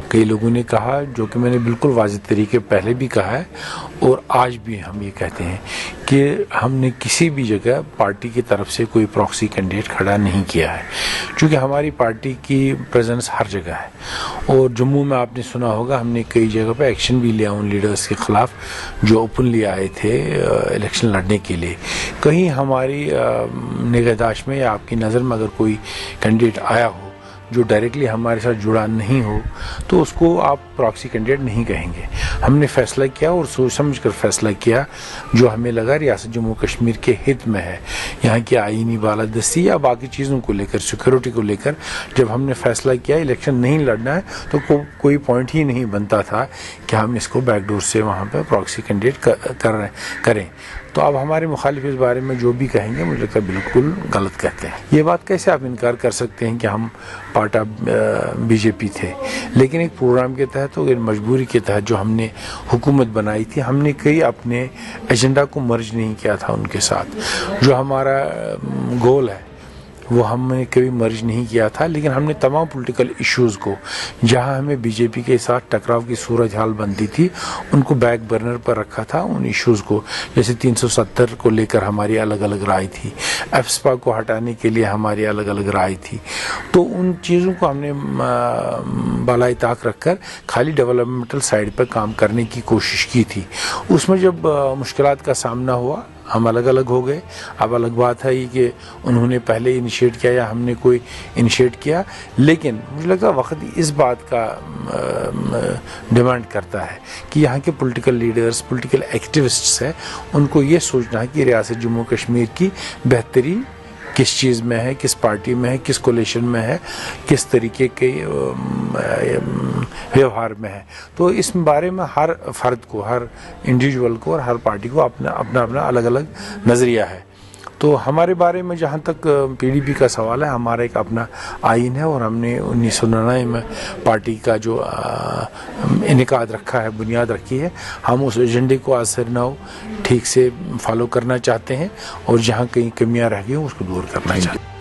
کئی لوگوں نے کہا، جو کہ میں نے بالکل واضح طریقے پہلے بھی کہا ہے اور آج بھی ہم یہ کہتے ہیں کہ ہم نے کسی بھی جگہ پارٹی کی طرف سے کوئی پراکسی کینڈیڈیٹ کھڑا نہیں کیا ہے، چونکہ ہماری پارٹی کی پریزنس ہر جگہ ہے۔ اور جموں میں آپ نے سنا ہوگا ہم نے کئی جگہ پہ ایکشن بھی لیا ان لیڈرز کے خلاف جو اوپنلی آئے تھے الیکشن لڑنے کے لیے۔ کہیں ہماری نگہداشت میں یا آپ کی نظر میں اگر کوئی کینڈیڈیٹ آیا ہو جو ڈائریکٹلی ہمارے ساتھ جڑا نہیں ہو تو اس کو آپ پراکسی کینڈیڈیٹ نہیں کہیں گے۔ ہم نے فیصلہ کیا اور سوچ سمجھ کر فیصلہ کیا جو ہمیں لگا ریاست جموں کشمیر کے ہت میں ہے، یہاں کی آئینی بالادستی یا باقی چیزوں کو لے کر، سیکورٹی کو لے کر جب ہم نے فیصلہ کیا الیکشن نہیں لڑنا ہے تو کوئی پوائنٹ ہی نہیں بنتا تھا کہ ہم اس کو بیک ڈور سے وہاں پہ پراکسی کینڈیڈیٹ کریں۔ تو اب ہمارے مخالف اس بارے میں جو بھی کہیں گے مجھے لگتا ہے بالکل غلط کہتے ہیں۔ یہ بات کیسے آپ انکار کر سکتے ہیں کہ ہم پارٹ آف بی جے پی تھے، لیکن ایک پروگرام کے تحت اور مجبوری کے تحت جو ہم نے حکومت بنائی تھی، ہم نے کئی اپنے ایجنڈا کو مرج نہیں کیا تھا ان کے ساتھ۔ جو ہمارا گول ہے وہ ہم نے کبھی مرج نہیں کیا تھا، لیکن ہم نے تمام پولیٹیکل ایشوز کو جہاں ہمیں بی جے پی کے ساتھ ٹکراؤ کی صورتحال بنتی تھی ان کو بیک برنر پر رکھا تھا۔ ان ایشوز کو جیسے 370 کو لے کر ہماری الگ الگ رائے تھی، ایفسپا کو ہٹانے کے لیے ہماری الگ الگ رائے تھی، تو ان چیزوں کو ہم نے بالائے طاق رکھ کر خالی ڈیولپمنٹل سائڈ پر کام کرنے کی کوشش کی تھی۔ اس میں جب مشکلات کا سامنا ہوا ہم الگ الگ ہو گئے۔ اب الگ بات ہے یہ کہ انہوں نے پہلے انیشیٹ کیا یا ہم نے کوئی انیشیٹ کیا، لیکن مجھے لگتا ہے وقت اس بات کا ڈیمانڈ کرتا ہے کہ یہاں کے پولیٹیکل لیڈرز، پولیٹیکل ایکٹیوسٹس ہیں، ان کو یہ سوچنا ہے کہ ریاست جموں کشمیر کی بہتری کس چیز میں ہے، کس پارٹی میں ہے، کس کولیشن میں ہے، کس طریقے کے ویوہار میں ہے۔ تو اس بارے میں ہر فرد کو، ہر انڈیویجول کو اور ہر پارٹی کو اپنا اپنا الگ الگ نظریہ ہے۔ تو ہمارے بارے میں جہاں تک پی ڈی پی کا سوال ہے، ہمارا ایک اپنا آئین ہے اور ہم نے 1999 میں پارٹی کا جو انعقاد رکھا ہے، بنیاد رکھی ہے، ہم اس ایجنڈے کو از سر نو ٹھیک سے فالو کرنا چاہتے ہیں اور جہاں کہیں کمیاں رہ گئی ہیں اس کو دور کرنا چاہتے ہیں۔